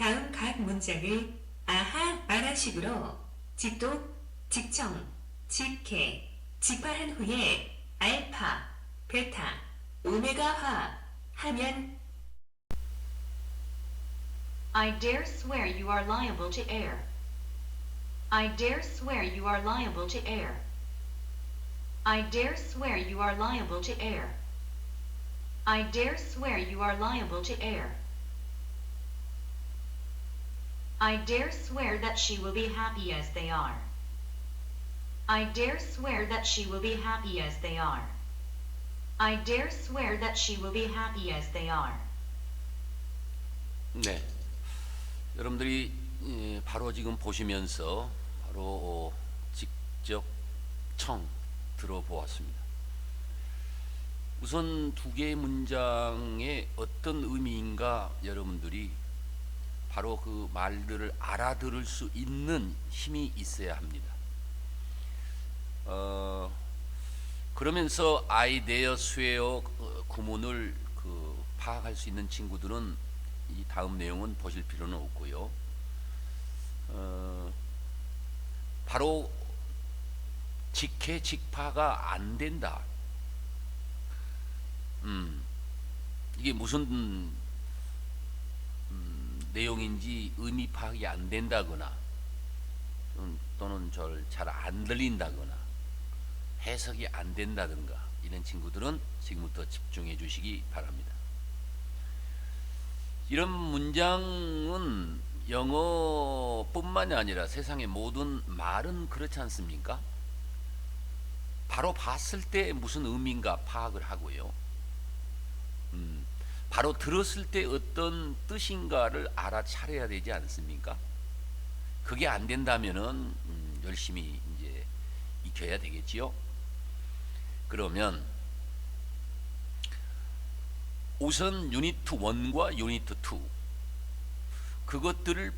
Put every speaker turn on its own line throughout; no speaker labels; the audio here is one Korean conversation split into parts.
다음 각 문장을 아하, 아라식으로 직독, 직청, 직해, 직파한 후에 알파, 베타, 오메가화 하면
I dare swear you are liable to err. I dare swear you are liable to err. I dare swear you are liable to err. I dare swear you are liable to err. I dare swear that she will be happy as they are. I dare swear that she will be happy as they are. I dare swear that she will be happy as they are.
네, 여러분들이 바로 지금 보시면서 바로 직접 청 들어보았습니다. 우선 두 개의 문장의 어떤 의미인가 여러분들이 바로 그 말들을 알아들을 수 있는 힘이 있어야 합니다. 그러면서 I dare swear 구문을 파악할 수 있는 친구들은 이 다음 내용은 보실 필요는 없고요. 바로 직해 직파가 안 된다. 이게 무슨 내용인지 의미 파악이 안 된다거나 또는 잘 안 들린다거나 해석이 안 된다든가 이런 친구들은 지금부터 집중해 주시기 바랍니다. 이런 문장은 영어뿐만이 아니라 세상의 모든 말은 그렇지 않습니까? 바로 봤을 때 무슨 의미인가 파악을 하고요. 바로 들었을 때 어떤 뜻인가를 알아차려야 되지 않습니까? 그게 안 된다면은 열심히 이제 익혀야 되겠지요. 그러면 우선 유니트 1과 유니트 2 그것들을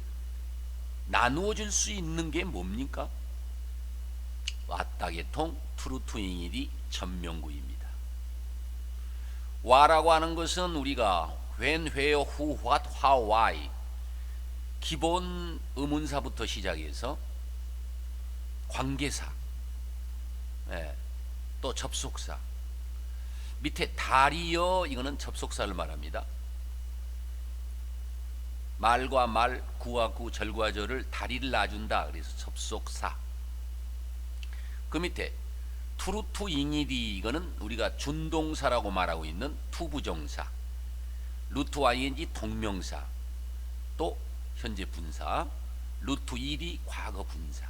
나누어 줄 수 있는 게 뭡니까? 왔다 개통 트루투잉이디 전명구입니다. 와라고 하는 것은 우리가 when, where, who, what, how, why 기본 의문사부터 시작해서 관계사, 또 접속사, 밑에 다리어 이거는 접속사를 말합니다. 말과 말, 구와 구, 절과 절을 다리를 놔준다. 그래서 접속사. 그 밑에 투루투 잉이디 이거는 우리가 준동사라고 말하고 있는 투부정사, 루트 ing 동명사, 또 현재 분사, 루트 이디 과거 분사,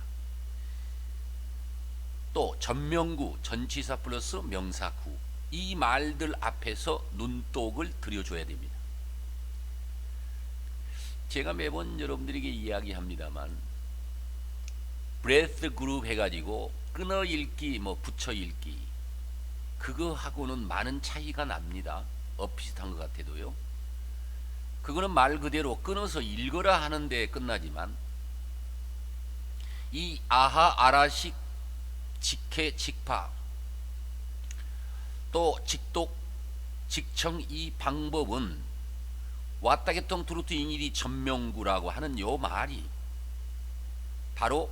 또 전명구 전치사 플러스 명사구 이 말들 앞에서 눈독을 들여줘야 됩니다. 제가 매번 여러분들에게 이야기합니다만 브레스 그룹 해가지고 끊어 읽기 붙여 읽기 그거하고는 많은 차이가 납니다. 비슷한 것 같아도요. 그거는 말 그대로 끊어서 읽어라 하는데 끝나지만 이 아하 아라식 직해 직파 또 직독 직청 이 방법은 왔다개통 트루트 잉일이 전명구라고 하는 요 말이 바로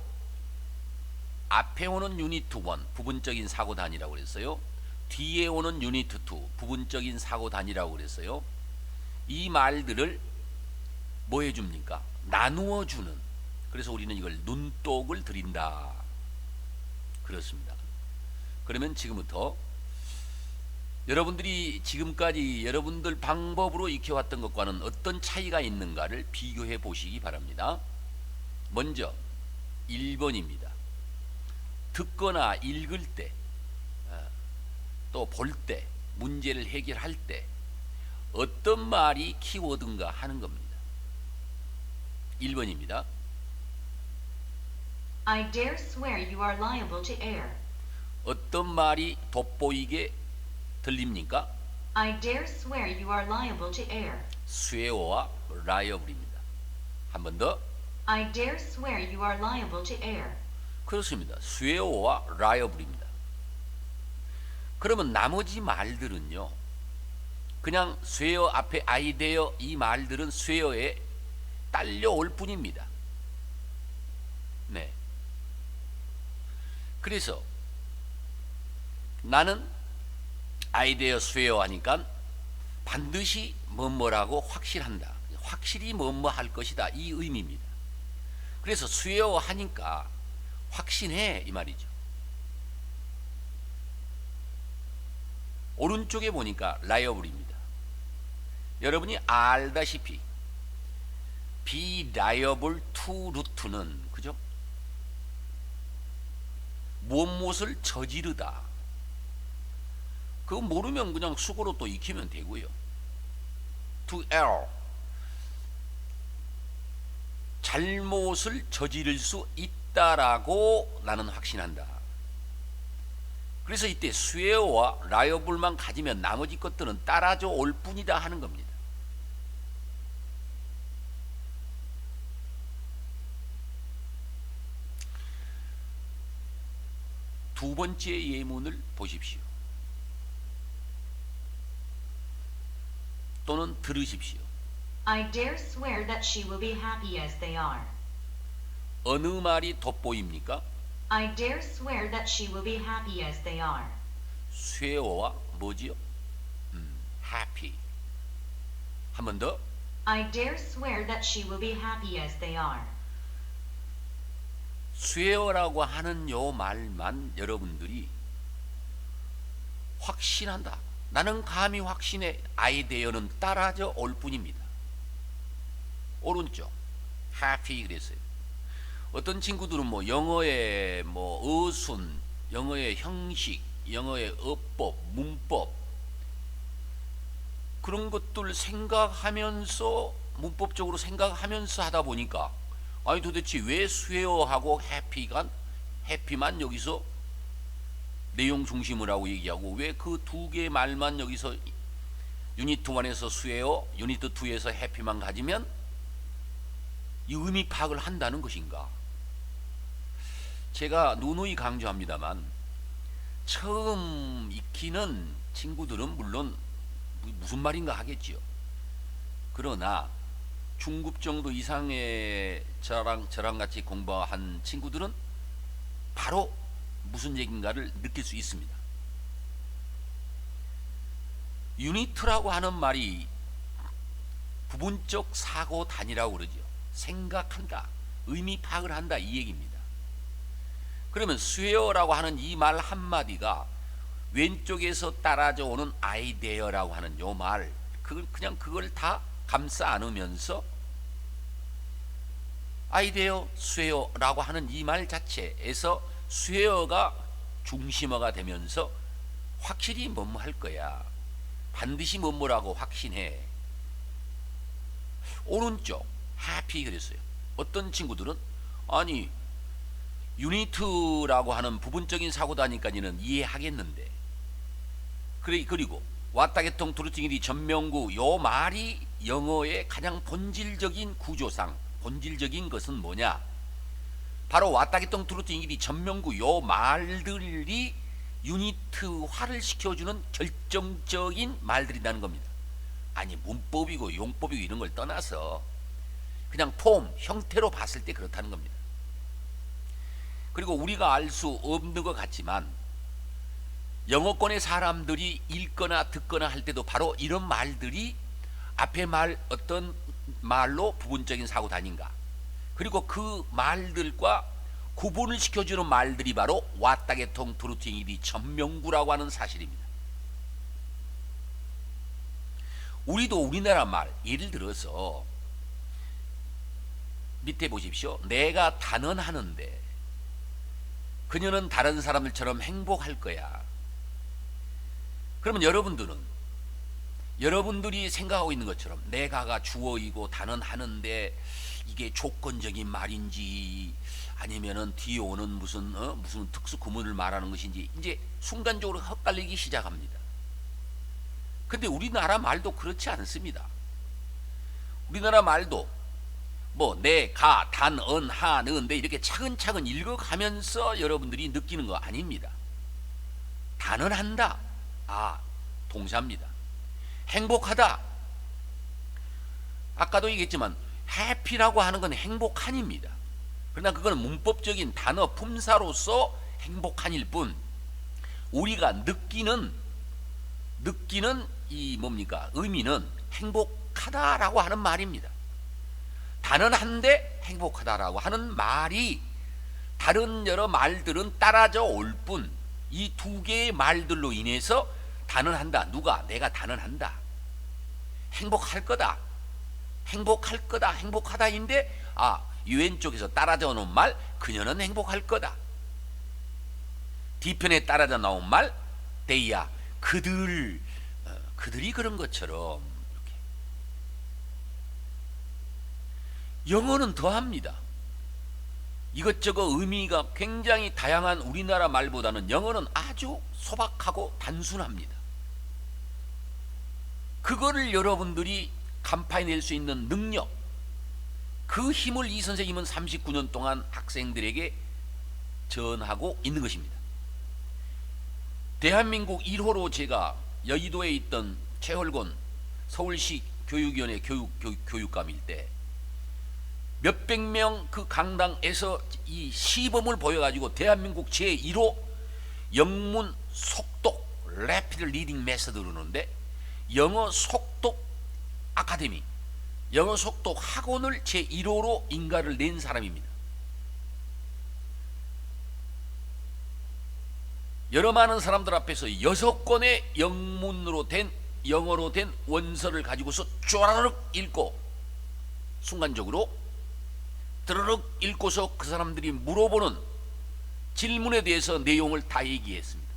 앞에 오는 유니트 1 부분적인 사고 단위라고 그랬어요. 뒤에 오는 유니트 2 부분적인 사고 단위라고 그랬어요. 이 말들을 뭐 해줍니까? 나누어 주는. 그래서 우리는 이걸 눈독을 들인다. 그렇습니다. 그러면 지금부터 여러분들이 지금까지 여러분들 방법으로 익혀왔던 것과는 어떤 차이가 있는가를 비교해 보시기 바랍니다. 먼저 1번입니다. 듣거나 읽을 때, 또 볼 때, 문제를 해결할 때 어떤 말이 키워드인가 하는 겁니다. 1번입니다.
I dare swear you are liable to err.
어떤 말이 돋보이게 들립니까?
I dare swear you are liable to err.
swear와 liable입니다. 한 번 더.
I dare swear you are liable to err.
그렇습니다. swear와 liable입니다. 그러면 나머지 말들은요. 그냥 swear 앞에 I dare 이 말들은 swear에 딸려올 뿐입니다. 네. 그래서 나는 아이디어 수요하니까 반드시 뭐뭐라고 확실한다. 확실히 뭐뭐 할 것이다. 이 의미입니다. 그래서 수요하니까 확신해 이 말이죠. 오른쪽에 보니까 liable입니다. 여러분이 알다시피 be liable to root는 그죠? 무엇을 저지르다. 그거 모르면 그냥 수고로 또 익히면 되고요. to err, 잘못을 저지를 수 있다라고 나는 확신한다. 그래서 이때 swear와 liable만 가지면 나머지 것들은 따라져 올 뿐이다 하는 겁니다. 두 번째 예문을 보십시오. 또는 들으십시오.
I dare swear that she will be happy as they are.
어느 말이 돋보입니까?
I dare swear that she will be happy as they are.
swear와 뭐지요? happy. 한 번 더.
I dare swear that she will be happy as they are.
swear라고 하는 요 말만 여러분들이 확신한다. 나는 감히 확신해. 아이디어는 따라져 올 뿐입니다. 오른쪽 happy 그랬어요. 어떤 친구들은 뭐 영어의 뭐 어순, 영어의 형식, 영어의 어법, 문법 그런 것들 생각하면서 문법적으로 생각하면서 하다 보니까 아니 도대체 왜 swear하고 happy만 여기서 내용 중심을 하고 얘기하고 왜 그 두 개의 말만 여기서 유니트 1에서 swear, 유니트 2에서 happy만 가지면 이 의미 파악을 한다는 것인가? 제가 누누이 강조합니다만 처음 익히는 친구들은 물론 무슨 말인가 하겠지요. 그러나 중급 정도 이상의 저랑 같이 공부한 친구들은 바로 무슨 얘기인가를 느낄 수 있습니다. 유니트라고 하는 말이 부분적 사고 단위라고 그러죠. 생각한다, 의미 파악을 한다 이 얘기입니다. 그러면 swear라고 하는 이 말 한마디가 왼쪽에서 따라져 오는 아이디어라고 하는 요 말 그냥 그걸 다 감싸 안으면서 아이디어 swear라고 하는 이 말 자체에서 swear가 중심어가 되면서 확실히 뭐뭐 할 거야. 반드시 뭐뭐라고 확신해. 오른쪽 happy 그랬어요. 어떤 친구들은 아니 유니트라고 하는 부분적인 사고다니까는 이해하겠는데 그리고 왔다개통 두루팅이리 전명구 요 말이 영어의 가장 본질적인 구조상 본질적인 것은 뭐냐? 바로 왔다개통 두루팅이리 전명구 요 말들이 유니트화를 시켜주는 결정적인 말들이라는 겁니다. 아니 문법이고 용법이고 이런 걸 떠나서 그냥 폼, 형태로 봤을 때 그렇다는 겁니다. 그리고 우리가 알 수 없는 것 같지만 영어권의 사람들이 읽거나 듣거나 할 때도 바로 이런 말들이 앞에 말 어떤 말로 부분적인 사고 단위인가 그리고 그 말들과 구분을 시켜주는 말들이 바로 왔다개통 두루팅이리 전명구라고 하는 사실입니다. 우리도 우리나라 말 예를 들어서 밑에 보십시오. 내가 단언하는데 그녀는 다른 사람들처럼 행복할 거야. 그러면 여러분들이 생각하고 있는 것처럼 내가가 주어이고 단언하는데 이게 조건적인 말인지 아니면은 뒤에 오는 무슨 특수 구문을 말하는 것인지 이제 순간적으로 헛갈리기 시작합니다. 근데 우리나라 말도 그렇지 않습니다. 우리나라 말도 뭐 내, 가, 단, 언, 하, 는데 이렇게 차근차근 읽어가면서 여러분들이 느끼는 거 아닙니다. 단언한다. 아, 동사입니다. 행복하다. 아까도 얘기했지만 해피라고 하는 건 행복한입니다. 그러나 그건 문법적인 단어 품사로서 행복한일 뿐, 우리가 느끼는 이 뭡니까? 의미는 행복하다라고 하는 말입니다. 단언한데 행복하다라고 하는 말이 다른 여러 말들은 따라져 올 뿐, 이 두 개의 말들로 인해서 단언한다. 누가? 내가 단언한다. 행복할 거다. 행복할 거다. 행복하다인데 유엔 쪽에서 따라져 오는 말, 그녀는 행복할 거다. 뒤편에 따라져 나온 말, 데이야, 그들이 그런 것처럼. 이렇게. 영어는 더합니다. 이것저것 의미가 굉장히 다양한 우리나라 말보다는 영어는 아주 소박하고 단순합니다. 그거를 여러분들이 간파해낼 수 있는 능력, 그 힘을 이 선생님은 39년 동안 학생들에게 전하고 있는 것입니다. 대한민국 1호로 제가 여의도에 있던 최월곤 서울시 교육위원회 교육감일 때 몇백 명 그 강당에서 이 시범을 보여가지고 대한민국 제1호 영문 속독 Rapid Reading Method 그러는데, 영어 속독 아카데미, 영어 속독 학원을 제1호로 인가를 낸 사람입니다. 여러 많은 사람들 앞에서 6권의 영어로 된 원서를 가지고서 쪼라륵 읽고, 순간적으로 드르륵 읽고서 그 사람들이 물어보는 질문에 대해서 내용을 다 얘기했습니다.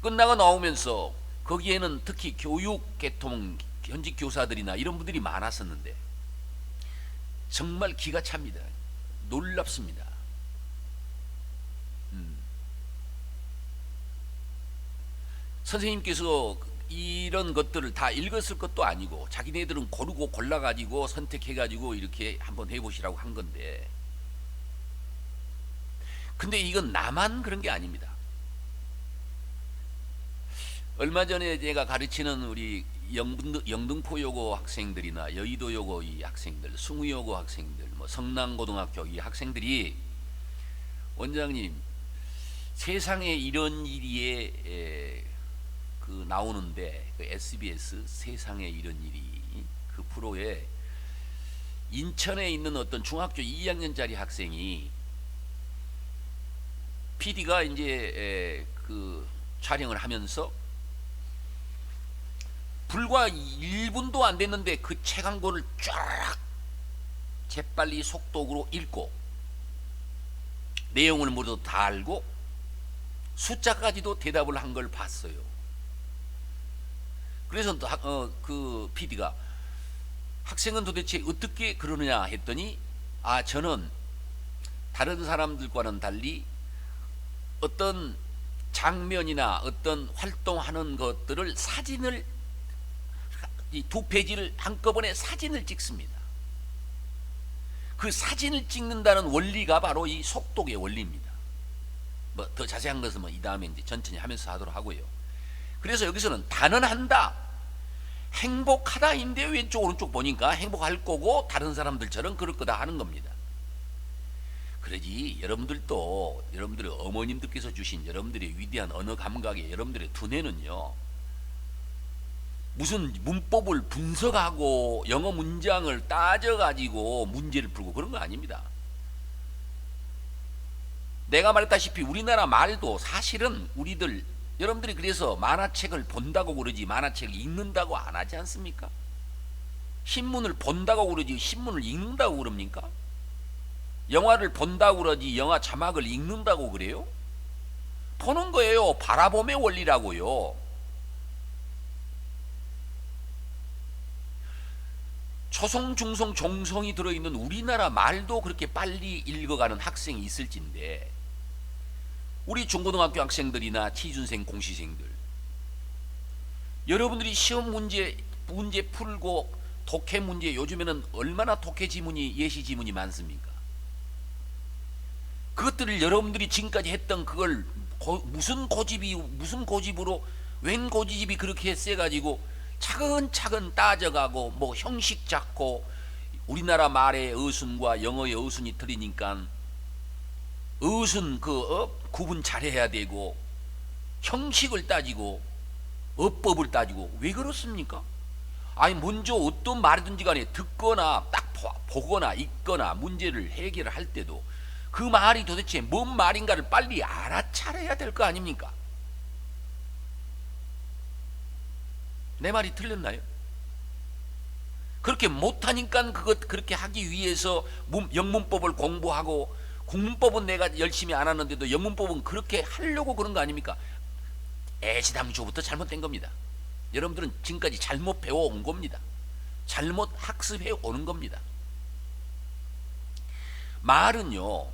끝나고 나오면서 거기에는 특히 교육 계통 현직 교사들이나 이런 분들이 많았었는데 정말 기가 찹니다. 놀랍습니다. 선생님께서 이런 것들을 다 읽었을 것도 아니고 자기네들은 고르고 골라가지고 선택해가지고 이렇게 한번 해보시라고 한 건데, 근데 이건 나만 그런 게 아닙니다. 얼마 전에 제가 가르치는 우리 영등포여고 학생들이나 여의도여고 이 학생들, 숭의여고 학생들, 성남고등학교 이 학생들이, 원장님, 세상에 이런 일이 그 나오는데, 그 SBS 세상에 이런 일이 그 프로에 인천에 있는 어떤 중학교 2학년짜리 학생이, PD가 이제 그 촬영을 하면서 불과 1분도 안 됐는데 그 책 한 권을 쫙 재빨리 속독으로 읽고 내용을 모두 다 알고 숫자까지도 대답을 한 걸 봤어요. 그래서 그 PD가 학생은 도대체 어떻게 그러느냐 했더니, 저는 다른 사람들과는 달리 어떤 장면이나 어떤 활동하는 것들을 사진을, 이 2페이지를 한꺼번에 사진을 찍습니다. 그 사진을 찍는다는 원리가 바로 이 속독의 원리입니다. 더 자세한 것은 이 다음에 이제 천천히 하면서 하도록 하고요. 그래서 여기서는 단언한다, 행복하다인데 왼쪽 오른쪽 보니까 행복할 거고 다른 사람들처럼 그럴 거다 하는 겁니다. 그러지 여러분들도, 여러분들의 어머님들께서 주신 여러분들의 위대한 언어 감각에 여러분들의 두뇌는요, 무슨 문법을 분석하고 영어 문장을 따져가지고 문제를 풀고 그런 거 아닙니다. 내가 말했다시피 우리나라 말도 사실은 여러분들이 그래서 만화책을 본다고 그러지 만화책을 읽는다고 안 하지 않습니까? 신문을 본다고 그러지 신문을 읽는다고 그럽니까? 영화를 본다고 그러지 영화 자막을 읽는다고 그래요? 보는 거예요. 바라봄의 원리라고요. 초성, 중성, 종성이 들어있는 우리나라 말도 그렇게 빨리 읽어가는 학생이 있을진데, 우리 중고등학교 학생들이나 취준생, 공시생들, 여러분들이 시험 문제 풀고 독해 문제, 요즘에는 얼마나 독해 지문이, 예시 지문이 많습니까? 그것들을 여러분들이 지금까지 했던 그걸 무슨 고집으로 웬 고집이 그렇게 세가지고 차근차근 따져가고 뭐 형식 잡고 우리나라 말의 어순과 영어의 어순이 틀리니까 어순 구분 잘해야 되고 형식을 따지고 어법을 따지고 왜 그렇습니까? 아니 먼저 어떤 말이든지 간에 듣거나 딱 보거나 읽거나 문제를 해결할 때도 그 말이 도대체 뭔 말인가를 빨리 알아차려야 될 거 아닙니까? 내 말이 틀렸나요? 그렇게 못하니까 그렇게 하기 위해서 영문법을 공부하고 국문법은 내가 열심히 안 하는데도 영문법은 그렇게 하려고 그런 거 아닙니까? 애시당초부터 잘못된 겁니다. 여러분들은 지금까지 잘못 배워온 겁니다. 잘못 학습해 오는 겁니다. 말은요,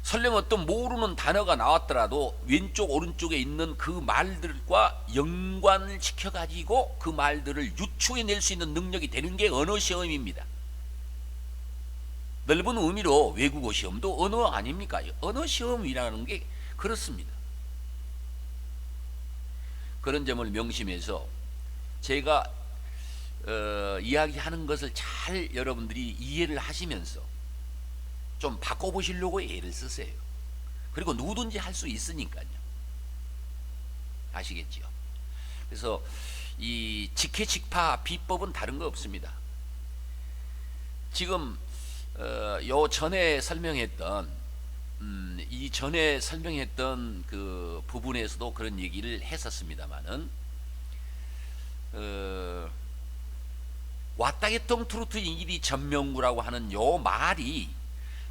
설령 어떤 모르는 단어가 나왔더라도 왼쪽 오른쪽에 있는 그 말들과 연관을 시켜가지고 그 말들을 유추해낼 수 있는 능력이 되는 게 언어 시험입니다. 넓은 의미로 외국어 시험도 언어 아닙니까? 언어 시험이라는 게 그렇습니다. 그런 점을 명심해서 제가 이야기하는 것을 잘 여러분들이 이해를 하시면서 좀 바꿔보시려고 애를 쓰세요. 그리고 누구든지 할 수 있으니까요. 아시겠죠? 그래서 이 직해직파 비법은 다른 거 없습니다. 지금 요 전에 설명했던 이전에 설명했던 그 부분에서도 그런 얘기를 했었습니다만은 왔다개통 트루트 인기리 전명구라고 하는 요 말이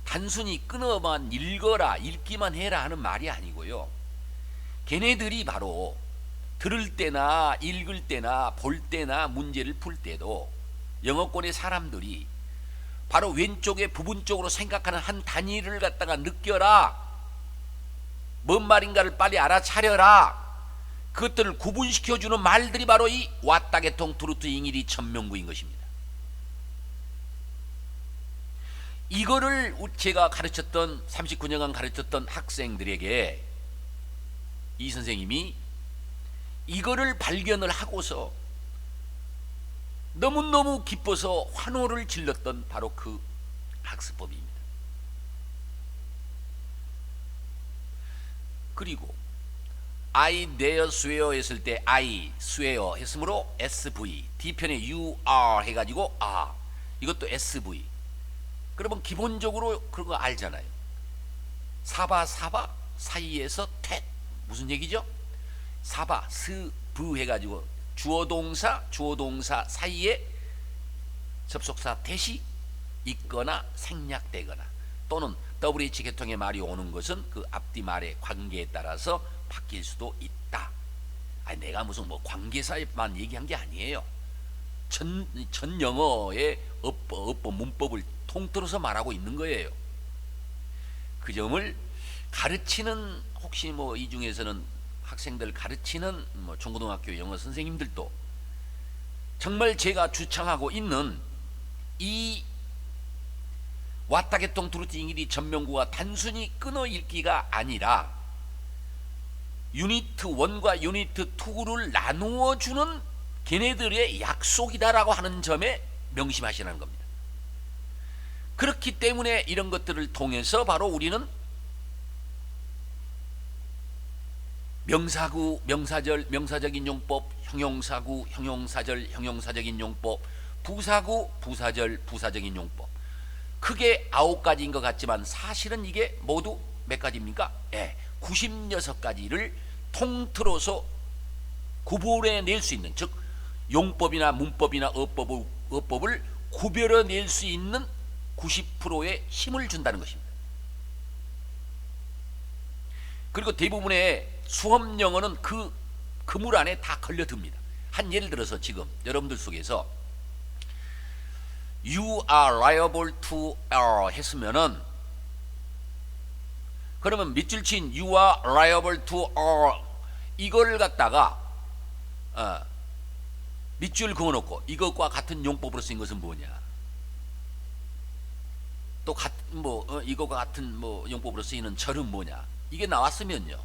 단순히 끊어만 읽어라 읽기만 해라 하는 말이 아니고요. 걔네들이 바로 들을 때나 읽을 때나 볼 때나 문제를 풀 때도 영어권의 사람들이 바로 왼쪽에 부분적으로 생각하는 한 단위를 갖다가 느껴라, 뭔 말인가를 빨리 알아차려라, 그것들을 구분시켜주는 말들이 바로 이 왔다개통 트루트 잉일이 천명구인 것입니다. 이거를 제가 가르쳤던 39년간 가르쳤던 학생들에게 이 선생님이 이거를 발견을 하고서 너무너무 기뻐서 환호를 질렀던 바로 그 학습법입니다. 그리고 I dare swear 했을 때 I swear 했으므로 SV, D편에 you are 해가지고 이것도 SV. 그러면 기본적으로 그런 거 알잖아요. 사바 사이에서 퇴 무슨 얘기죠? 사바 스브 해가지고 주어 동사 사이에 접속사 대시 있거나 생략되거나 또는 WH 계통의 말이 오는 것은 그 앞뒤 말의 관계에 따라서 바뀔 수도 있다. 아니, 내가 무슨 뭐 관계사에만 얘기한 게 아니에요. 전 영어의 어법 문법을 통틀어서 말하고 있는 거예요. 그 점을 가르치는, 혹시 뭐 이 중에서는 학생들 가르치는 뭐 중고등학교 영어 선생님들도 정말 제가 주창하고 있는 이 왔다개통 트루트 잉일이 전명구가 단순히 끊어 읽기가 아니라 유니트 1과 유니트 2를 나누어 주는 걔네들의 약속이다라고 하는 점에 명심하시라는 겁니다. 그렇기 때문에 이런 것들을 통해서 바로 우리는 명사구, 명사절, 명사적인 용법, 형용사구, 형용사절, 형용사적인 용법, 부사구, 부사절, 부사적인 용법, 크게 9가지인 것 같지만 사실은 이게 모두 몇 가지입니까? 96가지를 통틀어서 구분해낼 수 있는, 즉 용법이나 문법이나 어법을 구별해낼 수 있는 90%의 힘을 준다는 것입니다. 그리고 대부분의 수험 영어는 그물 안에 다 걸려듭니다. 한 예를 들어서 지금 여러분들 속에서 You are liable to error 했으면은, 그러면 밑줄 친 You are liable to error 이걸 갖다가 밑줄 그어놓고 이것과 같은 용법으로 쓰인 것은 뭐냐, 또 이것과 같은 용법으로 쓰이는 절은 뭐냐, 이게 나왔으면요,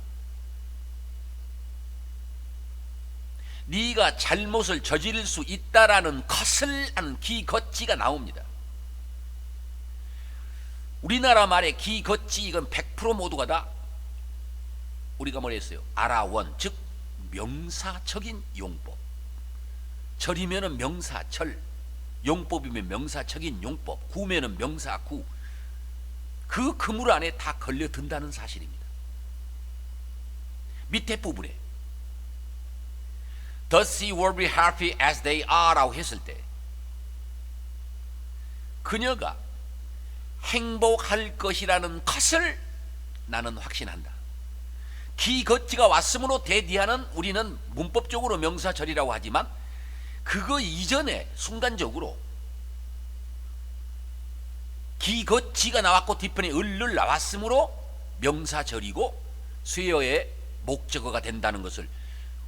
네가 잘못을 저지를 수 있다라는 것을 하는 기거지가 나옵니다. 우리나라 말의 기거지 이건 100% 모두가 다 우리가 뭐라 했어요? 아라원, 즉 명사적인 용법. 절이면은 명사절, 용법이면 명사적인 용법, 구면은 명사구. 그 그물 안에 다 걸려든다는 사실입니다. 밑에 부분에 Thus he will be happy as they are 라고 했을 때 그녀가 행복할 것이라는 것을 나는 확신한다. 기거지가 왔으므로 대디하는 우리는 문법적으로 명사절이라고 하지만 그거 이전에 순간적으로 기거지가 나왔고 뒤편에 을을 나왔으므로 명사절이고 수요의 목적어가 된다는 것을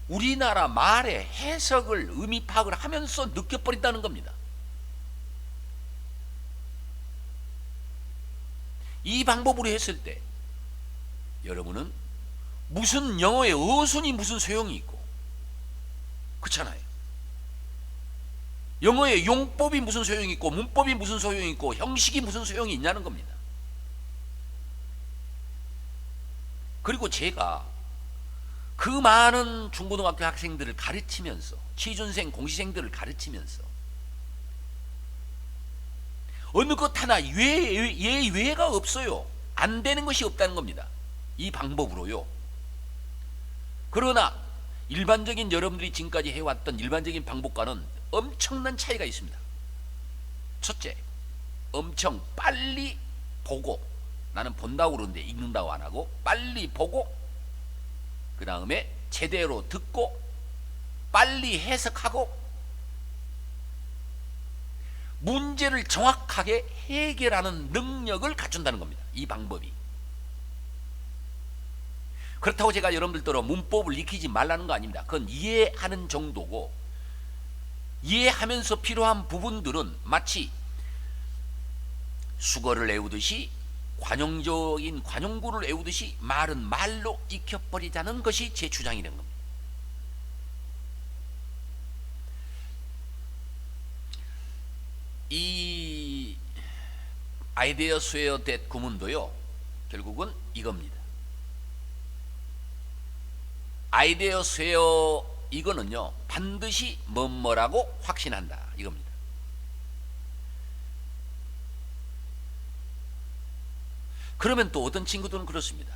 우리나라 말의 해석을 의미 파악을 하면서 느껴버린다는 겁니다. 이 방법으로 했을 때 여러분은 무슨 영어의 어순이 무슨 소용이 있고 그렇잖아요. 영어의 용법이 무슨 소용이 있고 문법이 무슨 소용이 있고 형식이 무슨 소용이 있냐는 겁니다. 그리고 제가 그 많은 중고등학교 학생들을 가르치면서 취준생 공시생들을 가르치면서 어느 것 하나 예외가 없어요. 안 되는 것이 없다는 겁니다. 이 방법으로요. 그러나 일반적인 여러분들이 지금까지 해왔던 일반적인 방법과는 엄청난 차이가 있습니다. 첫째, 엄청 빨리 보고, 나는 본다고 그러는데 읽는다고 안 하고 빨리 보고 그 다음에 제대로 듣고 빨리 해석하고 문제를 정확하게 해결하는 능력을 갖춘다는 겁니다. 이 방법이. 그렇다고 제가 여러분들처럼 문법을 익히지 말라는 거 아닙니다. 그건 이해하는 정도고 이해하면서 필요한 부분들은 마치 수거를 외우듯이 관용적인 관용구를 외우듯이 말은 말로 익혀버리자는 것이 제 주장이 된 겁니다. 이 아이디어 스웨어 댓 구문도요 결국은 이겁니다. 아이디어 스웨어 이거는요 반드시 뭐뭐라고 확신한다 이겁니다. 그러면 또 어떤 친구들은 그렇습니다.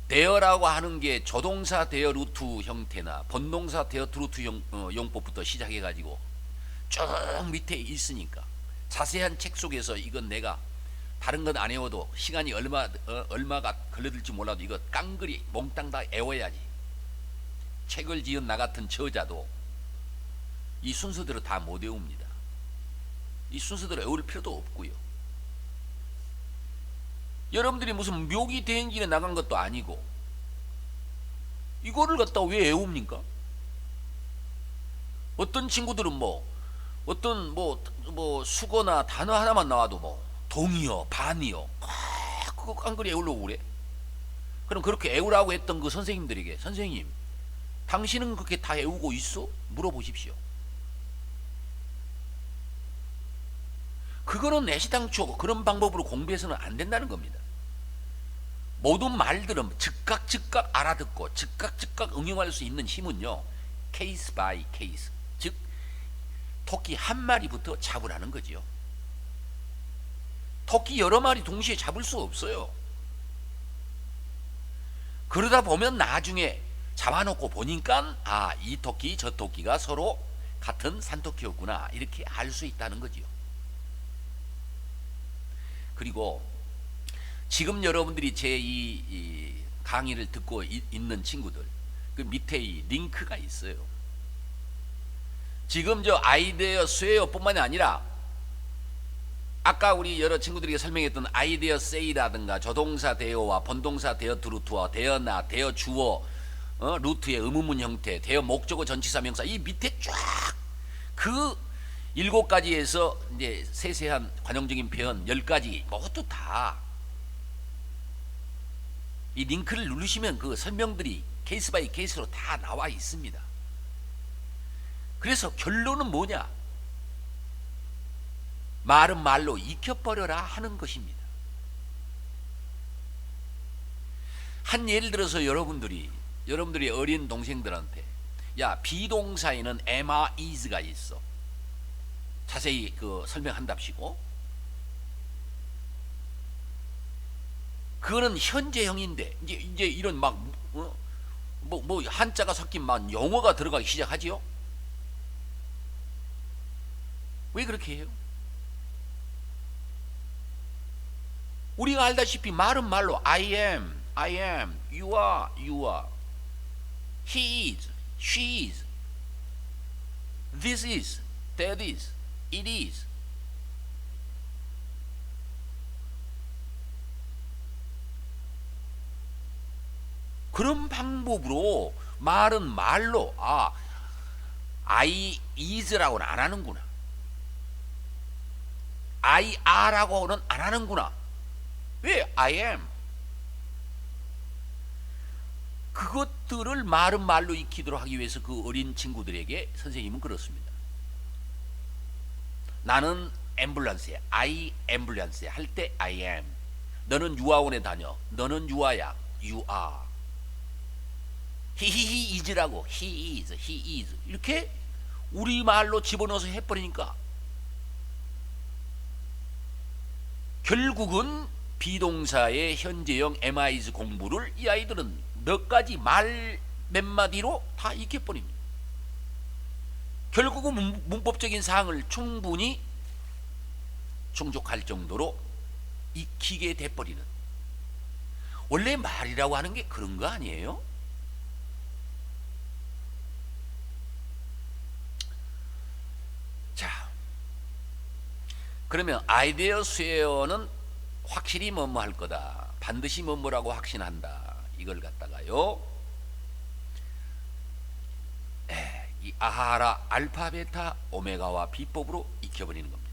대어라고 하는 게 조동사 대어 루트 형태나 본동사 대어 루트 용법부터 시작해 가지고 쭉 밑에 있으니까 자세한 책 속에서 이건 내가 다른 건 안 외워도 시간이 얼마가 걸려들지 몰라도 이거 깡그리 몽땅 다 외워야지. 책을 지은 나 같은 저자도 이 순서대로 다 못 외웁니다. 이 순서대로 외울 필요도 없고요. 여러분들이 무슨 묘기 대행진에 나간 것도 아니고 이거를 갖다 왜 외웁니까? 어떤 친구들은 어떤 수거나 단어 하나만 나와도 동이요 반이요 그거 깡그리 외우려고 그래. 그럼 그렇게 외우라고 했던 그 선생님들에게 선생님 당신은 그렇게 다 외우고 있어? 물어보십시오. 그거는 애시당초 그런 방법으로 공부해서는 안 된다는 겁니다. 모든 말들은 즉각 알아듣고 즉각 응용할 수 있는 힘은요 케이스 바이 케이스, 즉 토끼 한 마리부터 잡으라는 거지요. 토끼 여러 마리 동시에 잡을 수 없어요. 그러다 보면 나중에 잡아놓고 보니까 이 토끼 저 토끼가 서로 같은 산토끼였구나 이렇게 알 수 있다는 거지요. 그리고 지금 여러분들이 제 이 강의를 듣고 있는 친구들 그 밑에 이 링크가 있어요. 지금 저 아이디어 스웨어 뿐만이 아니라 아까 우리 여러 친구들에게 설명했던 아이디어 세이라든가 조동사 대어와 본동사 대어 루트와 대어나 대어 주어 루트의 의문문 형태 대어 목적어 전치사 명사 이 밑에 쫙 그 7가지에서 이제 세세한 관용적인 표현 10가지 모두 다 이 링크를 누르시면 그 설명들이 케이스 바이 케이스로 다 나와 있습니다. 그래서 결론은 뭐냐? 말은 말로 익혀버려라 하는 것입니다. 한 예를 들어서 여러분들이 어린 동생들한테 야, 비동사에는 am, is가 있어. 자세히 설명한답시고. 그거는 현재형인데 이제 이런 막 한자가 섞인 막 영어가 들어가기 시작하지요. 왜 그렇게 해요? 우리가 알다시피 말은 말로 I am, you are, he is, she is, this is, that is, it is. 그런 방법으로 말은 말로 I is라고는 안 하는구나. I are라고는 안 하는구나. 왜? I am. 그것들을 말은 말로 익히도록 하기 위해서 그 어린 친구들에게 선생님은 그렇습니다. 나는 앰뷸런스에 I 앰뷸런스에 할 때 I am. 너는 유아원에 다녀. 너는 유아야. You are. he is라고. he is. 이렇게 우리말로 집어넣어서 해버리니까 결국은 비동사의 현재형 am, is 공부를 이 아이들은 몇 가지 말 몇 마디로 다 익혀버립니다. 결국은 문법적인 사항을 충분히 충족할 정도로 익히게 돼버리는. 원래 말이라고 하는 게 그런 거 아니에요? 자, 그러면 아이디어 수혜어는 확실히 뭐뭐 할 거다. 반드시 뭐뭐라고 확신한다. 이걸 갖다가요. 이 아하라 알파 베타 오메가와 비법으로 익혀버리는 겁니다.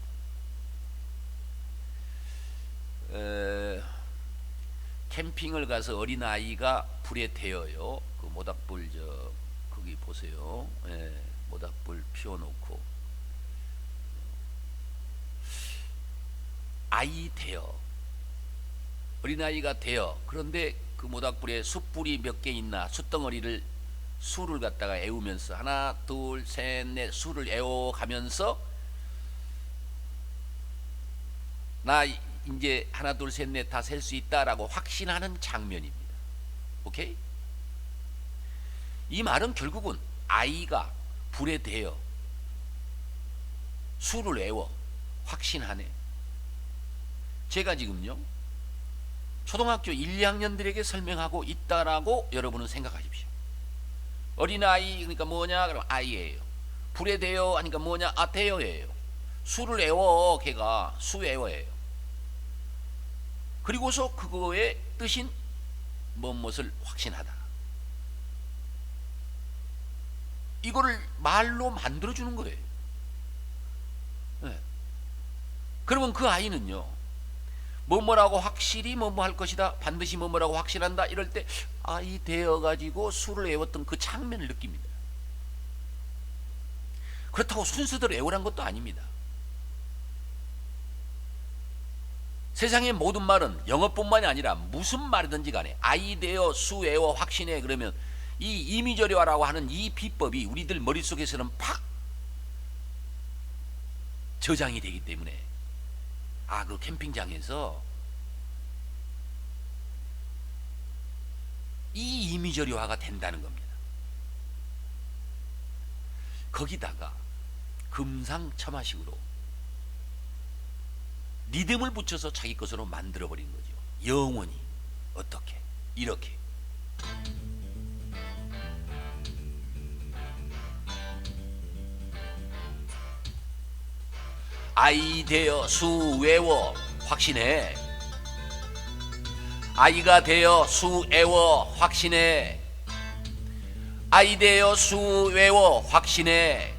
캠핑을 가서 어린아이가 불에 태워요. 그 모닥불 거기 보세요. 모닥불 피워놓고 아이 태워. 어린아이가 되어. 그런데 그 모닥불에 숯불이 몇 개 있나 숯덩어리를 수를 갖다가 애우면서 하나 둘 셋 넷 수를 애워가면서 나 이제 하나 둘 셋 넷 다 셀 수 있다라고 확신하는 장면입니다. 오케이? 이 말은 결국은 아이가 불에 대어 수를 애워 확신하네. 제가 지금요 초등학교 1, 2학년들에게 설명하고 있다라고 여러분은 생각하십시오. 어린아이 그러니까 뭐냐? 그럼 아이예요. 불에 대어 하니까 뭐냐? 대어예요. 수를 애워. 걔가 수 애워예요. 그리고서 그거의 뜻인 무엇을 확신하다. 이거를 말로 만들어주는 거예요. 네. 그러면 그 아이는요 뭐뭐라고 확실히 뭐뭐 할 것이다. 반드시 뭐뭐라고 확신한다. 이럴 때 아이 되어가지고 수를 애웠던 그 장면을 느낍니다. 그렇다고 순서대로 애우란 것도 아닙니다. 세상의 모든 말은 영어뿐만이 아니라 무슨 말이든지 간에 아이 되어 수 애워 확신해 그러면 이 이미저리화라고 하는 이 비법이 우리들 머릿속에서는 팍 저장이 되기 때문에 그 캠핑장에서 이 이미저리화가 된다는 겁니다. 거기다가 금상첨화식으로 리듬을 붙여서 자기 것으로 만들어버린 거죠. 영원히 어떻게 이렇게 아이 되어 수 외워 확신해. 아이가 되어 수 외워 확신해. 아이 되어 수 외워 확신해.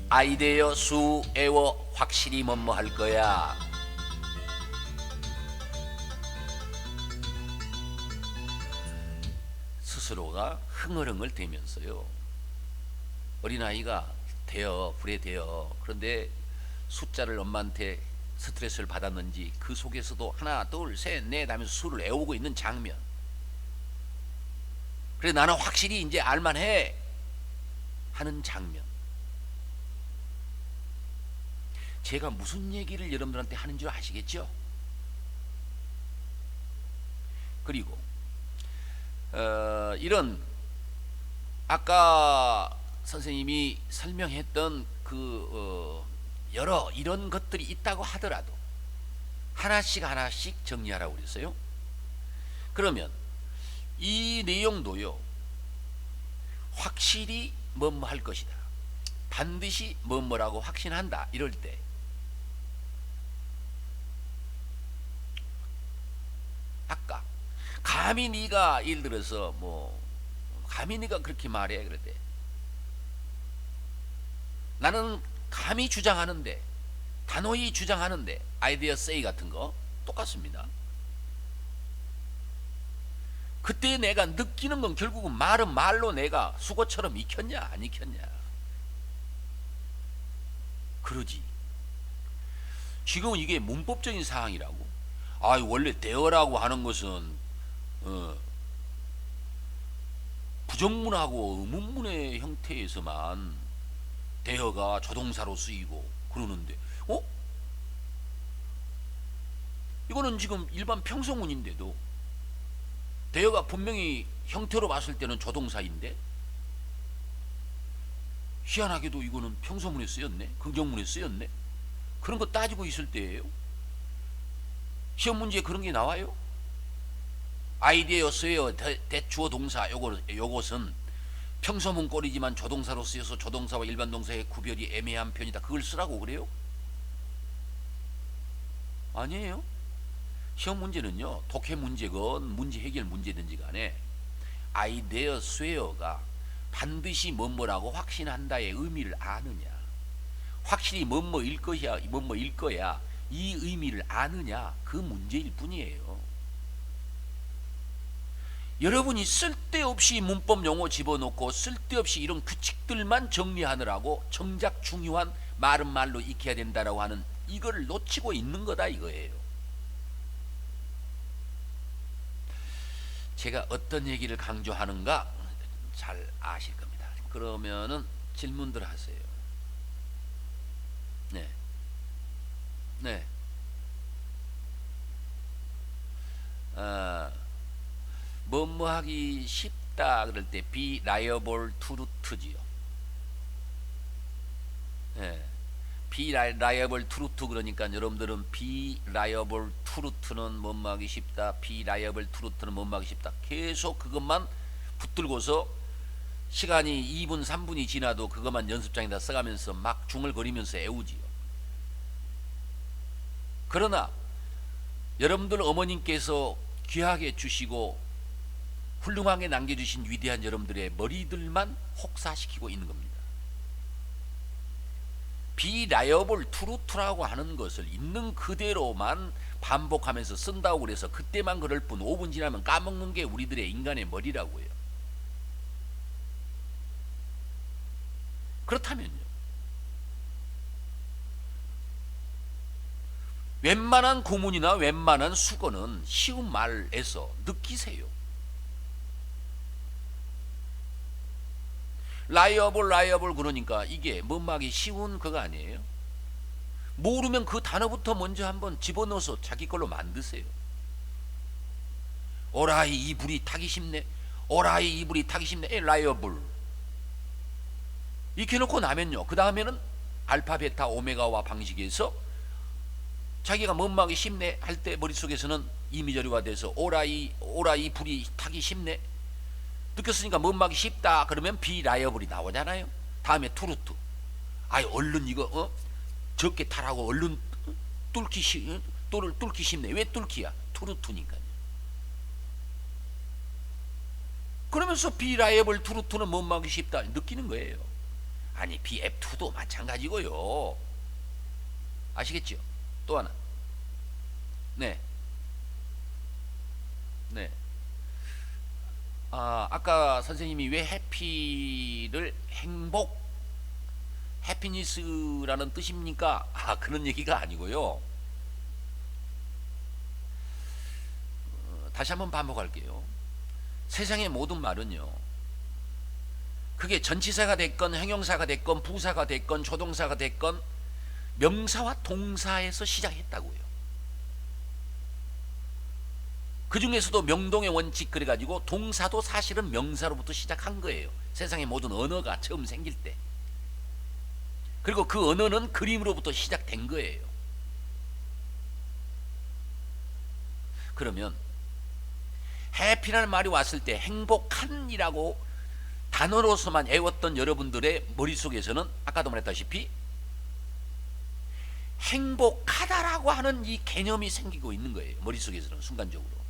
아이 되어 수 외워 확실히 뭐뭐 할 거야. 스스로가 흥얼흥얼 대면서요 어린아이가 불에 대어. 그런데 숫자를 엄마한테 스트레스를 받았는지 그 속에서도 하나 둘 셋 넷 하면서 수를 외우고 있는 장면. 그래 나는 확실히 이제 알만해 하는 장면. 제가 무슨 얘기를 여러분들한테 하는 줄 아시겠죠? 그리고 이런 아까 선생님이 설명했던 여러 이런 것들이 있다고 하더라도 하나씩 하나씩 정리하라고 그랬어요. 그러면 이 내용도요, 확실히 뭐뭐 할 것이다, 반드시 뭐뭐라고 확신한다 이럴 때 아까 감히 네가 예를 들어서 감히 네가 그렇게 말해 그럴 때 나는 감히 주장하는데, 단호히 주장하는데, 아이디어 세이 같은 거 똑같습니다. 그때 내가 느끼는 건 결국은 말은 말로 내가 수고처럼 익혔냐 안 익혔냐 그러지. 지금은 이게 문법적인 사항이라고. 원래 대어라고 하는 것은 부정문하고 의문문의 형태에서만 대어가 조동사로 쓰이고 그러는데 이거는 지금 일반 평서문인데도 대어가 분명히 형태로 봤을 때는 조동사인데 희한하게도 이거는 평서문에 쓰였네, 긍정문에 쓰였네. 그런 거 따지고 있을 때예요. 시험 문제에 그런 게 나와요. 아이디어였어요. 대주어 동사 요것은 평서문 꼴이지만 조동사로 쓰여서 조동사와 일반 동사의 구별이 애매한 편이다. 그걸 쓰라고 그래요? 아니에요. 시험 문제는요, 독해 문제건 문제 해결 문제든지 간에 아이디어 스웨어가 반드시 뭐뭐라고 확신한다의 의미를 아느냐, 확실히 뭐뭐일 거야 이 의미를 아느냐, 그 문제일 뿐이에요. 여러분이 쓸데없이 문법 용어 집어넣고 쓸데없이 이런 규칙들만 정리하느라고 정작 중요한 말은 말로 익혀야 된다라고 하는 이걸 놓치고 있는 거다 이거예요. 제가 어떤 얘기를 강조하는가 잘 아실 겁니다. 그러면은 질문들 하세요. 네. 네. 뭐뭐 하기 쉽다 그럴 때 be liable to root지요. 네. be liable to root 그러니까 여러분들은 be liable to root는 뭐뭐 하기 쉽다, be liable to root는 뭐뭐 하기 쉽다 계속 그것만 붙들고서 시간이 2분 3분이 지나도 그것만 연습장에다 써가면서 막 중얼거리면서 애우지요. 그러나 여러분들 어머님께서 귀하게 주시고 훌륭하게 남겨주신 위대한 여러분들의 머리들만 혹사시키고 있는 겁니다. 비라이어블 트루트라고 하는 것을 있는 그대로만 반복하면서 쓴다고 그래서 그때만 그럴 뿐 5분 지나면 까먹는 게 우리들의 인간의 머리라고요. 그렇다면요, 웬만한 구문이나 웬만한 수거는 쉬운 말에서 느끼세요. 라이어블 그러니까 이게 뭐하기 쉬운 그거 아니에요? 모르면 그 단어부터 먼저 한번 집어넣어서 자기 걸로 만드세요. 오라이 이불이 타기 쉽네, 오라이 이불이 타기 쉽네, 라이어블 이렇게 놓고 나면요, 그 다음에는 알파 베타 오메가와 방식에서 자기가 뭐하기 쉽네 할 때 머릿속에서는 이미저리가 돼서 오라이 불이 타기 쉽네 느꼈으니까 뭐하기 쉽다 그러면 비라이어블이 나오잖아요. 다음에 투루트, 얼른 이거 적게 타라고 얼른 뚫기 쉽네. 왜 뚫기야? 투루트니까요. 그러면서 비라이어블 투루트는 뭐하기 쉽다 느끼는 거예요. 아니 BF2도 마찬가지고요. 아시겠죠? 또 하나. 네. 아까 선생님이 왜 해피를 행복 해피니스라는 뜻입니까? 그런 얘기가 아니고요. 다시 한번 반복할게요. 세상의 모든 말은요, 그게 전치사가 됐건 형용사가 됐건 부사가 됐건 조동사가 됐건 명사와 동사에서 시작했다고요. 그 중에서도 명동의 원칙 그래가지고 동사도 사실은 명사로부터 시작한 거예요. 세상의 모든 언어가 처음 생길 때. 그리고 그 언어는 그림으로부터 시작된 거예요. 그러면 해피라는 말이 왔을 때 행복한이라고 단어로서만 애웠던 여러분들의 머릿속에서는 아까도 말했다시피 행복하다라고 하는 이 개념이 생기고 있는 거예요. 머릿속에서는 순간적으로.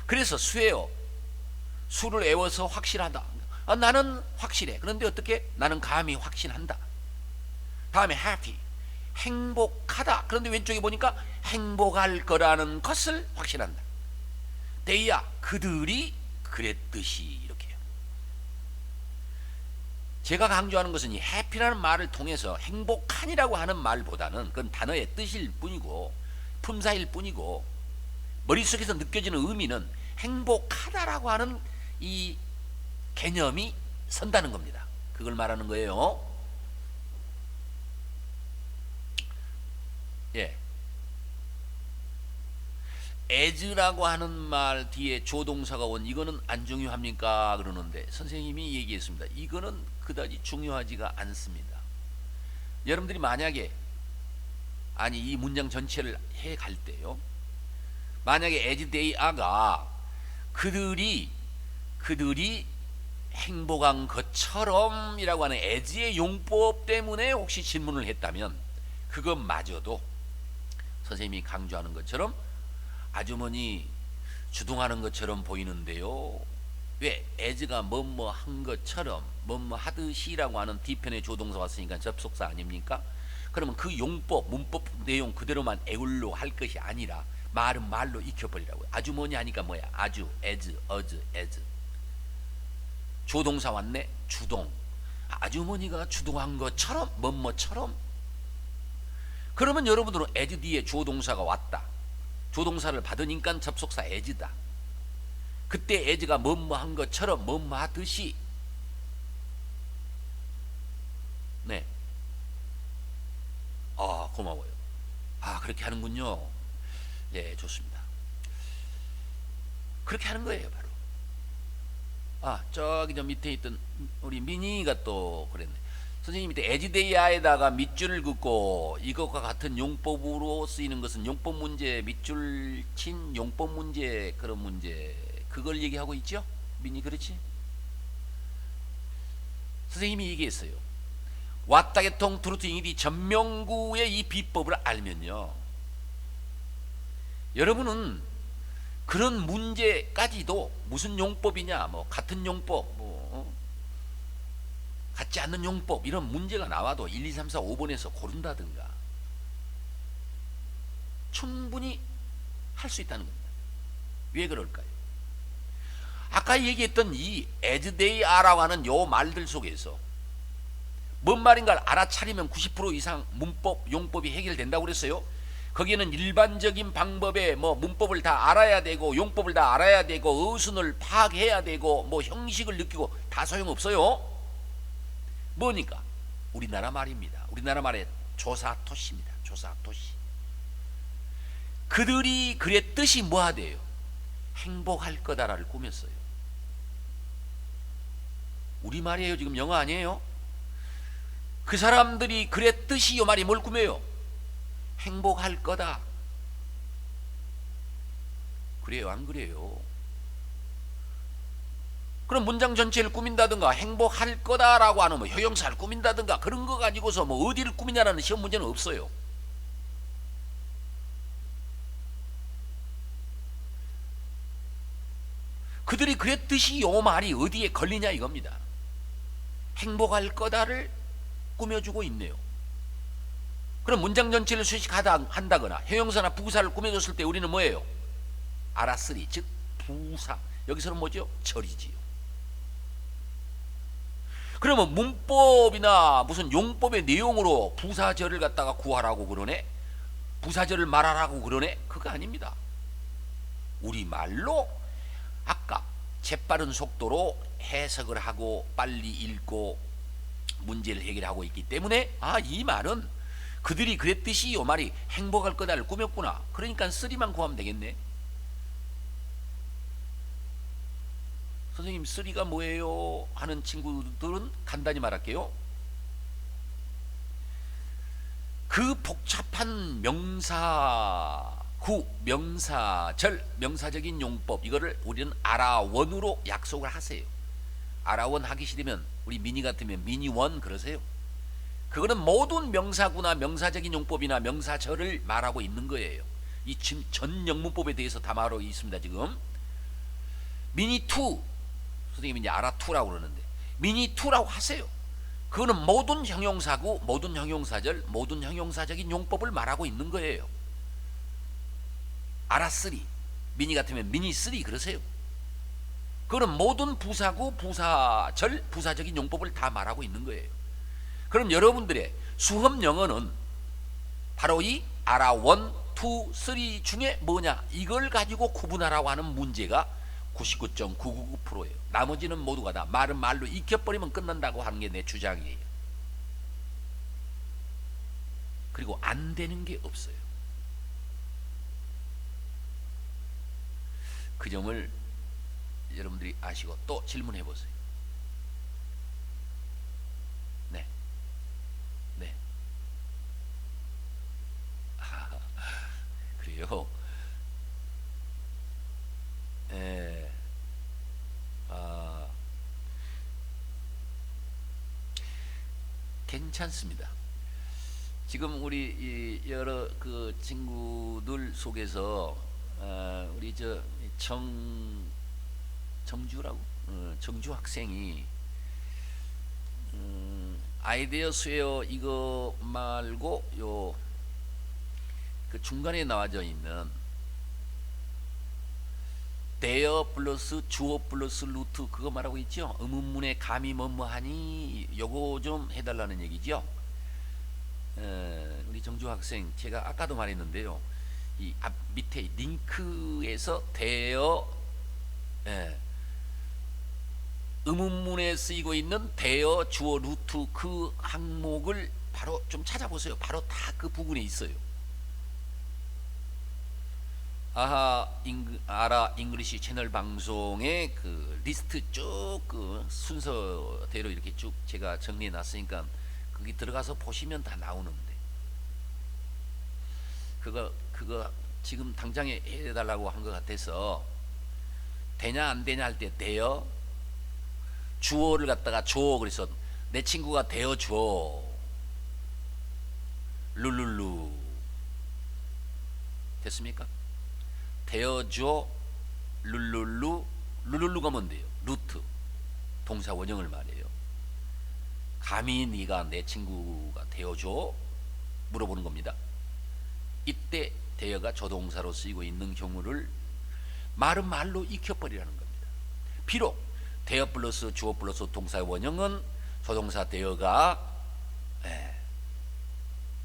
그래서 수예요. 수를 애워서 확실하다. 나는 확실해. 그런데 어떻게? 나는 감히 확신한다. 다음에 happy. 행복하다. 그런데 왼쪽에 보니까 행복할 거라는 것을 확신한다. they야. 그들이 그랬듯이 이렇게요. 제가 강조하는 것은 이 happy라는 말을 통해서 행복한이라고 하는 말보다는 그건 단어의 뜻일 뿐이고 품사일 뿐이고 머릿속에서 느껴지는 의미는 행복하다라고 하는 이 개념이 선다는 겁니다. 그걸 말하는 거예요. 예. as라고 하는 말 뒤에 조동사가 온 이거는 안 중요합니까? 그러는데 선생님이 얘기했습니다. 이거는 그다지 중요하지가 않습니다. 여러분들이 만약에 이 문장 전체를 해 갈 때요. 만약에 as they are가 그들이 행복한 것처럼 이라고 하는 as의 용법 때문에 혹시 질문을 했다면 그것마저도 선생님이 강조하는 것처럼 아주머니 주동하는 것처럼 보이는데요. 왜? as가 뭐뭐 한 것처럼 뭐뭐 하듯이라고 하는 뒤편에 조동사 왔으니까 접속사 아닙니까? 그러면 그 용법, 문법 내용 그대로만 애울로 할 것이 아니라 말은 말로 익혀버리라고요. 아주머니 하니까 뭐야? 아주, as, as. 조동사 왔네? 주동. 아주머니가 주동한 것처럼, 뭐뭐처럼. 그러면 여러분들은 as 뒤에 조동사가 왔다. 조동사를 받으니까 접속사 as다. 그때 as가 뭐뭐한 것처럼, 뭐뭐하듯이. 네. 고마워요. 그렇게 하는군요. 네, 좋습니다. 그렇게 하는 거예요, 바로. 저기 저 밑에 있던 우리 민희가 또 그랬네. 선생님 밑에 에지데이아에다가 밑줄을 긋고 이것과 같은 용법으로 쓰이는 것은 용법 문제, 밑줄 친 용법 문제, 그런 문제, 그걸 얘기하고 있죠? 민희 그렇지? 선생님이 얘기했어요. 왔다 개통 트루트 잉이디 전명구의 이 비법을 알면요, 여러분은 그런 문제까지도 무슨 용법이냐, 뭐 같은 용법, 같지 않는 용법, 이런 문제가 나와도 1, 2, 3, 4, 5번에서 고른다든가 충분히 할 수 있다는 겁니다. 왜 그럴까요? 아까 얘기했던 이 as they are라고 하는 요 말들 속에서 뭔 말인가를 알아차리면 90% 이상 문법, 용법이 해결된다고 그랬어요. 거기에는 일반적인 방법의 문법을 다 알아야 되고 용법을 다 알아야 되고 어순을 파악해야 되고 형식을 느끼고 다 소용없어요. 뭐니까? 우리나라 말입니다. 우리나라 말의 조사토시입니다. 조사토시. 그들이 그랬듯이 뭐하대요? 행복할 거다라를 꾸몄어요. 우리말이에요. 지금 영어 아니에요. 그 사람들이 그랬듯이 이 말이 뭘 꾸며요? 행복할 거다. 그래요, 안 그래요? 그럼 문장 전체를 꾸민다든가 행복할 거다라고 하는 효용사를 꾸민다든가 그런 거 가지고서 어디를 꾸미냐라는 시험 문제는 없어요. 그들이 그랬듯이 요 말이 어디에 걸리냐 이겁니다. 행복할 거다를 꾸며주고 있네요. 그럼 문장 전체를 수식한다거나 형용사나 부사를 꾸며줬을 때 우리는 뭐예요? 알았으리, 즉 부사, 여기서는 뭐죠? 절이지요. 그러면 문법이나 무슨 용법의 내용으로 부사절을 갖다가 구하라고 그러네? 부사절을 말하라고 그러네? 그거 아닙니다. 우리말로 아까 재빠른 속도로 해석을 하고 빨리 읽고 문제를 해결하고 있기 때문에 이 말은 그들이 그랬듯이 이 말이 행복할 거다를 꾸몄구나. 그러니까 쓰리만 구하면 되겠네. 선생님 쓰리가 뭐예요? 하는 친구들은 간단히 말할게요. 그 복잡한 명사구, 명사절, 명사적인 용법 이거를 우리는 아라원으로 약속을 하세요. 아라원 하기 싫으면 우리 미니 같으면 미니원 그러세요. 그거는 모든 명사구나 명사적인 용법이나 명사절을 말하고 있는 거예요. 이 전 영문법에 대해서 다 말하고 있습니다. 지금 미니2 선생님이 이제 아라2라고 그러는데 미니2라고 하세요. 그거는 모든 형용사구, 모든 형용사절, 모든 형용사적인 용법을 말하고 있는 거예요. 아라3 미니 같으면 미니3 그러세요. 그거는 모든 부사구, 부사절, 부사적인 용법을 다 말하고 있는 거예요. 그럼 여러분들의 수험 영어는 바로 이 아라1, 2, 3 중에 뭐냐 이걸 가지고 구분하라고 하는 문제가 99.999%예요. 나머지는 모두가 다 말은 말로 익혀버리면 끝난다고 하는 게 내 주장이에요. 그리고 안 되는 게 없어요. 그 점을 여러분들이 아시고 또 질문해 보세요. 네. 네. 그래요. 괜찮습니다. 지금 우리 여러 그 친구들 속에서 우리 정주라고 정주 학생이 아이디어 수요 이거 말고 요 그 중간에 나와져 있는 대어 플러스 주어 플러스 루트 그거 말하고 있죠. 의문문에 감이 뭐뭐하니 요거 좀 해달라는 얘기죠. 우리 정주 학생 제가 아까도 말했는데요. 이 앞 밑에 링크에서 대어 의문문에 쓰이고 있는 대어 주어 루트 그 항목을 바로 좀 찾아보세요. 바로 다 그 부분에 있어요. 아라 잉글리시 채널 방송의 그 리스트 쭉 그 순서대로 이렇게 쭉 제가 정리해 놨으니까 거기 들어가서 보시면 다 나오는데 그거 지금 당장에 해달라고 한 것 같아서 되냐 안 되냐 할 때 돼요. 주어를 갖다가 줘 그래서 내 친구가 되어 줘 룰룰루 됐습니까? 되어줘 룰룰루가 뭔데요? 루트 동사 원형을 말해요. 감히 네가 내 친구가 되어줘 물어보는 겁니다. 이때 되어가 조동사로 쓰이고 있는 경우를 말은 말로 익혀버리라는 겁니다. 비록 되어 플러스 주어 플러스 동사 원형은 조동사 되어가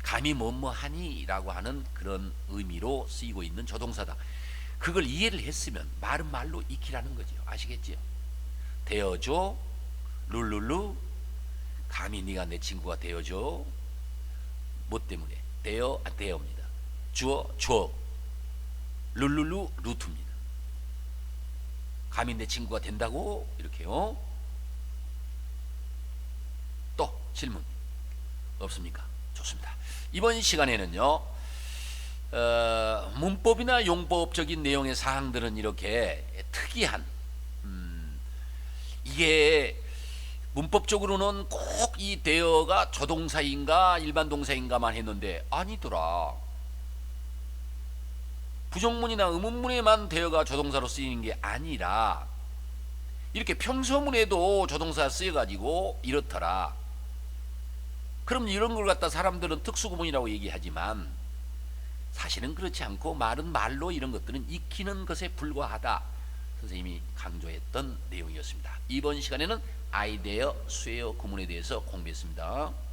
감히 뭐뭐하니 라고 하는 그런 의미로 쓰이고 있는 조동사다. 그걸 이해를 했으면 말은 말로 익히라는 거죠. 아시겠지요? 되어줘 룰룰루 감히 네가 내 친구가 되어줘 뭐 때문에? 되어입니다. 주어 룰룰루 루트입니다. 감히 내 친구가 된다고 이렇게요. 또 질문 없습니까? 좋습니다. 이번 시간에는요 문법이나 용법적인 내용의 사항들은 이렇게 특이한 이게 문법적으로는 꼭 이 대어가 조동사인가 일반 동사인가만 했는데 아니더라. 부정문이나 의문문에만 대어가 조동사로 쓰이는 게 아니라 이렇게 평서문에도 조동사 쓰여가지고 이렇더라. 그럼 이런 걸 갖다 사람들은 특수구문이라고 얘기하지만 사실은 그렇지 않고 말은 말로 이런 것들은 익히는 것에 불과하다. 선생님이 강조했던 내용이었습니다. 이번 시간에는 I dare, swear 구문에 대해서 공부했습니다.